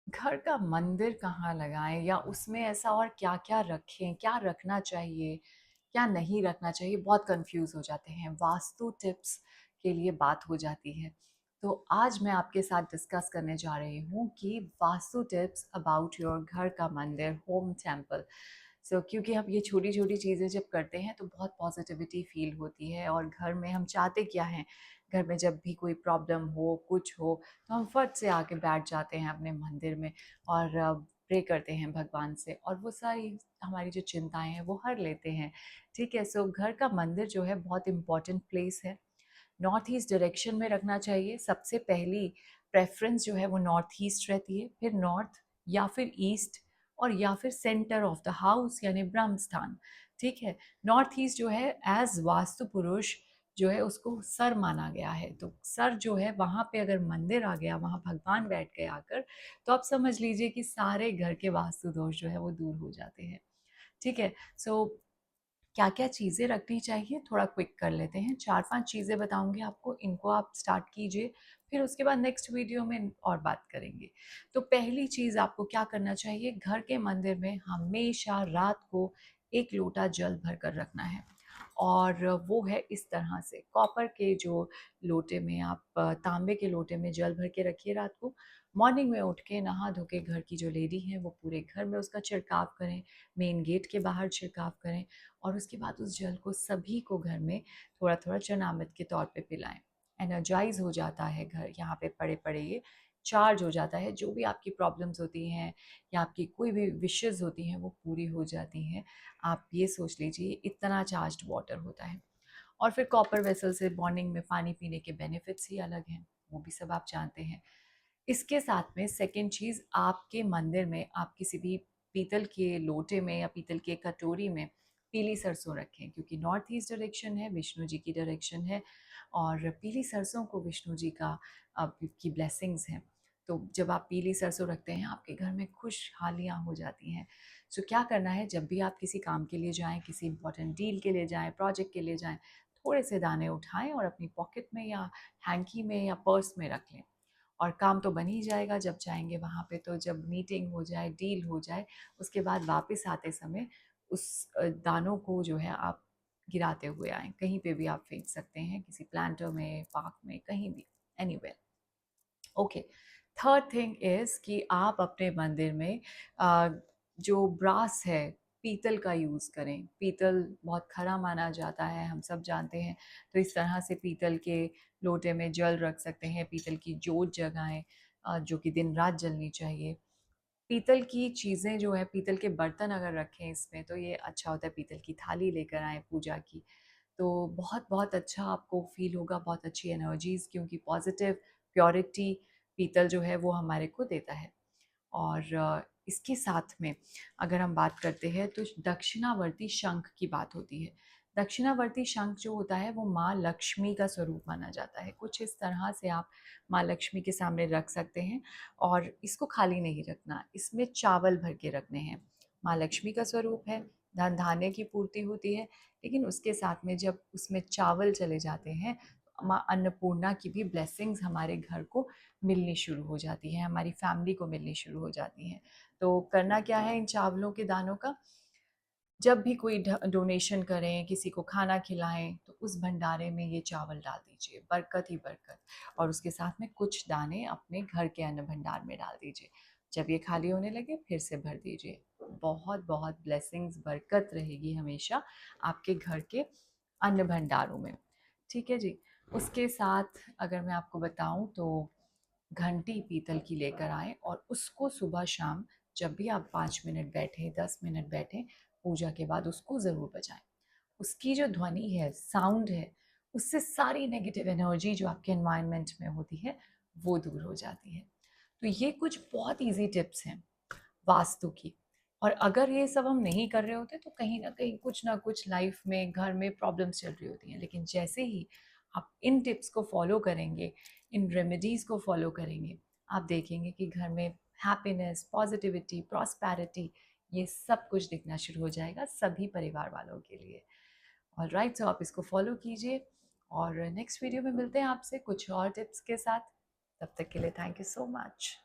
घर का मंदिर कहाँ लगाएँ या उसमें ऐसा और क्या-क्या रखें, क्या रखना चाहिए, क्या नहीं रखना चाहिए, बहुत कन्फ्यूज़ हो जाते हैं। वास्तु टिप्स के लिए बात हो जाती है। तो आज मैं आपके साथ डिस्कस करने जा रही हूँ कि वास्तु टिप्स अबाउट योर घर का मंदिर, होम टेम्पल। क्योंकि हम ये छोटी-छोटी चीज़ें जब करते हैं तो बहुत पॉज़िटिविटी फ़ील होती है और घर में हम चाहते क्या हैं, घर में जब भी कोई प्रॉब्लम हो, कुछ हो, तो हम फट से आके बैठ जाते हैं अपने मंदिर में और प्रे करते हैं भगवान से और वो सारी हमारी जो चिंताएँ हैं वो हर लेते हैं। ठीक है? घर का मंदिर जो है बहुत इम्पोर्टेंट प्लेस है। नॉर्थ ईस्ट डायरेक्शन में रखना चाहिए। सबसे पहली प्रेफ़रेंस जो है वो नॉर्थ ईस्ट रहती है, फिर नॉर्थ या फिर ईस्ट और या फिर सेंटर ऑफ द हाउस यानी ब्रह्म स्थान। ठीक है? नॉर्थ ईस्ट जो है एज़ वास्तु पुरुष जो है उसको सर माना गया है। तो सर जो है वहाँ पे अगर मंदिर आ गया, वहाँ भगवान बैठ गए आकर, तो आप समझ लीजिए कि सारे घर के वास्तु दोष जो है वो दूर हो जाते हैं। ठीक है? क्या-क्या चीज़ें रखनी चाहिए थोड़ा क्विक कर लेते हैं। 4-5 चीज़ें बताऊँगी आपको, इनको आप स्टार्ट कीजिए, फिर उसके बाद नेक्स्ट वीडियो में और बात करेंगे। तो पहली चीज़ आपको क्या करना चाहिए, घर के मंदिर में हमेशा रात को 1 लोटा जल भर कर रखना है और वो है इस तरह से, कॉपर के जो लोटे में आप तांबे के लोटे में जल भर के रखिए रात को। मॉर्निंग में उठ के नहा धो के घर की जो लेडी है वो पूरे घर में उसका छिड़काव करें, मेन गेट के बाहर छिड़काव करें और उसके बाद उस जल को सभी को घर में थोड़ा-थोड़ा चरणामृत के तौर पे पिलाएँ। एनर्जाइज़ हो जाता है घर, यहाँ पे पड़े-पड़े ये चार्ज हो जाता है, जो भी आपकी प्रॉब्लम्स होती हैं या आपकी कोई भी विशेज़ होती हैं, वो पूरी हो जाती हैं। आप ये सोच लीजिए इतना चार्ज्ड वाटर होता है। और फिर कॉपर वेसल से मॉर्निंग में पानी पीने के बेनिफिट्स ही अलग हैं, वो भी सब आप जानते हैं। इसके साथ में सेकंड चीज़ आपके मंदिर में आप किसी भी पीतल के लोटे में या पीतल के कटोरी में पीली सरसों रखें क्योंकि नॉर्थ ईस्ट डायरेक्शन है, विष्णु जी की डायरेक्शन है और पीली सरसों को विष्णु जी का की ब्लेसिंग्स हैं। तो जब आप पीली सरसों रखते हैं आपके घर में खुशहालियाँ हो जाती हैं। क्या करना है जब भी आप किसी काम के लिए जाएँ, किसी इम्पोर्टेंट डील के लिए जाएँ, प्रोजेक्ट के लिए जाएँ, थोड़े से दाने उठाएँ और अपनी पॉकेट में या हैंकी में या पर्स में रख लें। और काम तो बन ही जाएगा जब जाएँगे वहाँ पे, तो जब मीटिंग हो जाए, डील हो जाए, उसके बाद वापस आते समय उस दानों को जो है आप गिराते हुए आएँ। कहीं पे भी आप फेंक सकते हैं, किसी प्लांटर में, पार्क में, कहीं भी, anywhere. Okay, third thing is कि आप अपने मंदिर में अ, जो ब्रास है, पीतल का यूज़ करें। पीतल बहुत खरा माना जाता है, हम सब जानते हैं। तो इस तरह से पीतल के लोटे में जल रख सकते हैं, पीतल की जोत जगाएँ जो कि दिन-रात जलनी चाहिए। पीतल की चीज़ें जो है, पीतल के बर्तन अगर रखें इसमें तो ये अच्छा होता है, पीतल की थाली लेकर आएँ पूजा की। तो बहुत-बहुत अच्छा आपको फ़ील होगा, बहुत अच्छी एनर्जीज़ क्योंकि पॉज़िटिव प्योरिटी पीतल जो है वो हमारे को देता है। और इसके साथ में अगर हम बात करते हैं तो दक्षिणावर्ती शंख की बात होती है। दक्षिणावर्ती शंख जो होता है वो माँ लक्ष्मी का स्वरूप माना जाता है। कुछ इस तरह से आप माँ लक्ष्मी के सामने रख सकते हैं और इसको खाली नहीं रखना, इसमें चावल भर के रखने हैं। माँ लक्ष्मी का स्वरूप है, धन-धान्य की पूर्ति होती है, लेकिन उसके साथ में जब उसमें चावल चले जाते हैं, माँ अन्नपूर्णा की भी ब्लेसिंग्स हमारे घर को मिलनी शुरू हो जाती हैं, हमारी फैमिली को मिलनी शुरू हो जाती हैं। तो करना क्या है इन चावलों के दानों का? जब भी कोई डोनेशन करें, किसी को खाना खिलाएँ, तो उस भंडारे में ये चावल डाल दीजिए, बरकत ही बरकत। और उसके साथ में कुछ दाने अपने घर के अन्न भंडार में डाल दीजिए। जब ये खाली होने लगे, फिर से भर दीजिए। बहुत-बहुत ब्लेसिंग्स, बरकत रहेगी हमेशा आपके घर के अन्न भंडारों में। ठीक है जी? उसके साथ अगर मैं आपको बताऊँ तो घंटी पीतल की लेकर आएँ और उसको सुबह-शाम जब भी आप 5 मिनट बैठें, 10 मिनट बैठें, पूजा के बाद उसको ज़रूर बजाएँ। उसकी जो ध्वनि है, साउंड है, उससे सारी नेगेटिव एनर्जी जो आपके एनवायरनमेंट में होती है, वो दूर हो जाती है। तो ये कुछ बहुत ईज़ी टिप्स हैं वास्तु की। और अगर ये सब हम नहीं कर रहे होते तो कहीं न कहीं कुछ न कुछ लाइफ़ में, घर में प्रॉब्लम्स चल रही होती हैं। लेकिन जैसे ही आप इन टिप्स को फ़ॉलो करेंगे, इन रेमेडीज़ को फ़ॉलो करेंगे, आप देखेंगे कि घर में हैप्पीनेस, पॉज़िटिविटी, प्रॉस्पेरिटी ये सब कुछ दिखना शुरू हो जाएगा सभी परिवार वालों के लिए। ऑलराइट, तो आप इसको फ़ॉलो कीजिए और नेक्स्ट वीडियो में मिलते हैं आपसे कुछ और टिप्स के साथ। तब तक के लिए थैंक यू सो मच।